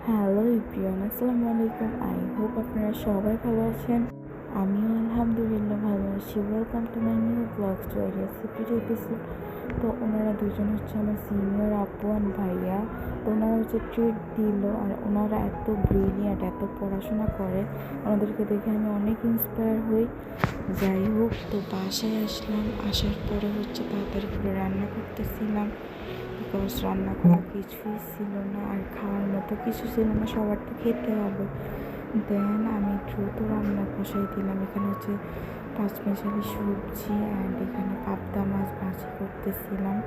Hello everyone, আসসালামু আলাইকুম। I hope আপনারা সবাই ভালো আছেন। আমিও আলহামদুলিল্লাহ ভালো আছি। Welcome to my new blog story secret episode. তো ওনারা দুজন হচ্ছে আমার সিনিয়র আপু আর ভাইয়া। তো ওনারা হচ্ছে ট্রিট দিল, আর ওনারা এত ব্রিলিয়ান্ট, এত পড়াশোনা করে, ওনাদেরকে দেখে আমি অনেক ইন্সপায়ার হই। যাই হোক, তো বাসায় আসলাম। আসার পরে হচ্ছে তাড়াতাড়ি করে রান্না করতেছিলাম, বিকজ রান্না করা কিছুই ছিল না, আর খাওয়ার মতো কিছু ছিল না, সবার তো খেতে হবে। দেন আমি দ্রুত রান্না বসাই দিলাম। এখানে হচ্ছে পাঁচমিশালি সবজি অ্যান্ড এখানে পাবদা মাছ ভাজি করতেছিলাম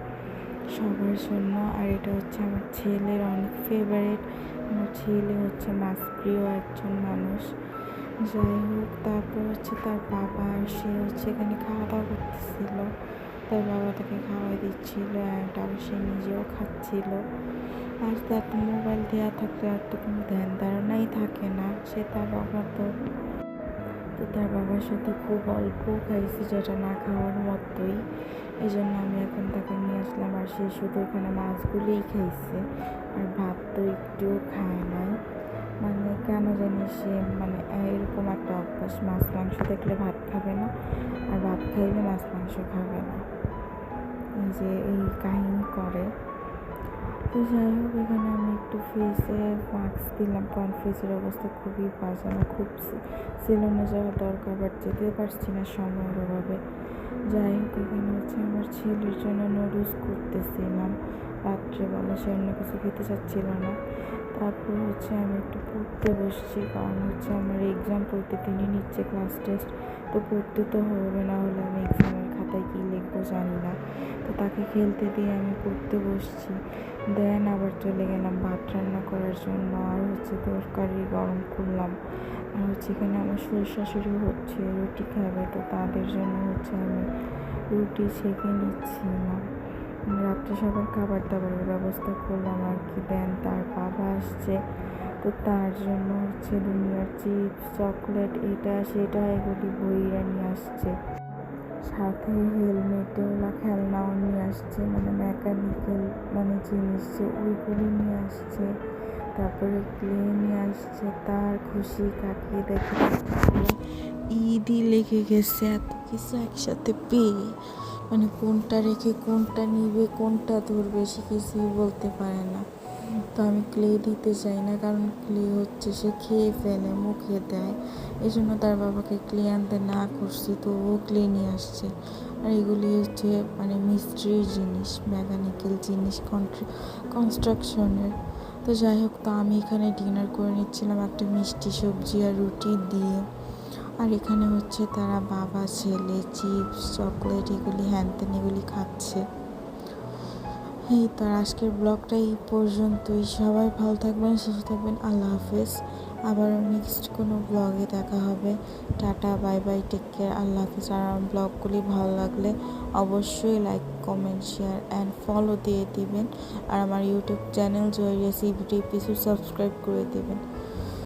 সবার জন্য। আর এটা হচ্ছে আমার ছেলের অনেক ফেভারিট। আমার ছেলে হচ্ছে মাছ প্রিয় একজন মানুষ। যাই হোক, তারপর হচ্ছে তার বাবা, সে হচ্ছে এখানে খাওয়া দাওয়া করতেছিল। তার বাবা তাকে খাওয়াই দিচ্ছিল অ্যান্ড আবার সে নিজেও খাচ্ছিল। আর তার মোবাইল দেওয়া থাকলে আর তো কোনো ধ্যান ধারণাই থাকে না, সে তার বাবা তো তার বাবার সাথে খুব অল্প খাইছে, যেটা না খাওয়ার মতোই। এই জন্য আমি এখন তাকে নিয়ে আসলাম, আর সে শুধু এখানে মাছগুলোই খাইছে, আর ভাত তো একটুও খায় নাই। মানে কেন জানি সে এরকম একটা অভ্যাস, মাছ মাংস দেখলে ভাত খাবে না, আর ভাত খাইলে মাছ মাংস খাবে না, এই যে এই কাহিনী করে। তো যাই হোক, এখানে আমি একটু ফেসে মাস্ক দিলাম, কারণ ফেসের অবস্থা খুবই বাজে। আমার খুব সেলুনে যাওয়ার দরকার, বাট যেতে পারছি না সময়ের অভাবে। যাই হোক, এখানে হচ্ছে আমার ছেলের জন্য নুডলস করতেছিলাম রাত্রেবেলা, সে অন্য কিছু খেতে চাচ্ছিল না। তারপর হচ্ছে আমি একটু পড়তে বসছি, কারণ হচ্ছে আমার এক্সাম প্রতিদিনই নিচ্ছে ক্লাস টেস্ট। তো পড়তে তো হবে, না হলে আমি এক্সামের খাতায় কী লিখবো জানি না। তো তাকে খেলতে দিয়ে আমি পড়তে বসছি। দেন আবার চলে গেলাম ভাত রান্না করার জন্য, আর হচ্ছে তরকারি গরম করলাম। আর হচ্ছে এখানে আমার শ্বশুর শাশুড়ি হচ্ছে রুটি খাবে, তো তাদের জন্য হচ্ছে আমি রুটি সেঁকে নিচ্ছিলাম। রাত্রে সবার খাবার দাবারের ব্যবস্থা করলাম আর কি। দেন তার বাবা আসছে, তো তার জন্য হচ্ছে দুনিয়ার চিপস, চকলেট, এটা সেটা এগুলি বইরা নিয়ে আসছে। সাথে হেলমেটওয়ালা খেলনাও নিয়ে আসছে, মেকানিক্যাল জিনিস যে ওইগুলি নিয়ে আসছে। তারপরে ক্লে নিয়ে আসছে। তার খুশি কাকিয়ে দেখে ঈদই লেগে গেছে, এত কিছু একসাথে পেয়ে। কোনটা রেখে কোনটা নিবে, কোনটা ধরবে, সে কিছুই বলতে পারে না। তো আমি ক্লে দিতে চাই না, কারণ ক্লে হচ্ছে সে খেয়ে ফেলে, মুখে দেয়। এই জন্য তার বাবাকে ক্লে আনতে না করছি, তো ও ক্লে নিয়ে আসছে। আর এগুলি হচ্ছে মিস্ত্রির জিনিস, মেকানিক্যাল জিনিস, কনস্ট্রাকশনের। তো যাই হোক, তো আমি এখানে ডিনার করে নিচ্ছিলাম একটা মিষ্টি সবজি আর রুটি দিয়ে। আর এখানে হচ্ছে তারা বাবা ছেলে চিপস, চকলেট, এগুলি হ্যানত্যান এগুলি খাচ্ছে। এই তো আজকের ব্লগটা এই পর্যন্তই। সবাই ভালো থাকবেন, সুস্থ থাকবেন। আল্লাহ হাফেজ। আবার নেক্সট কোনো ব্লগে দেখা হবে। Tata, bye bye, take care, আল্লাহ হাফেজ। আর আমার ব্লগগুলি ভালো লাগলে অবশ্যই like, comment, share and follow দিয়ে দিবেন। আর আমার ইউটিউব চ্যানেল জয়রিয়া সিভিটি এপিসোড সাবস্ক্রাইব করে দেবেন।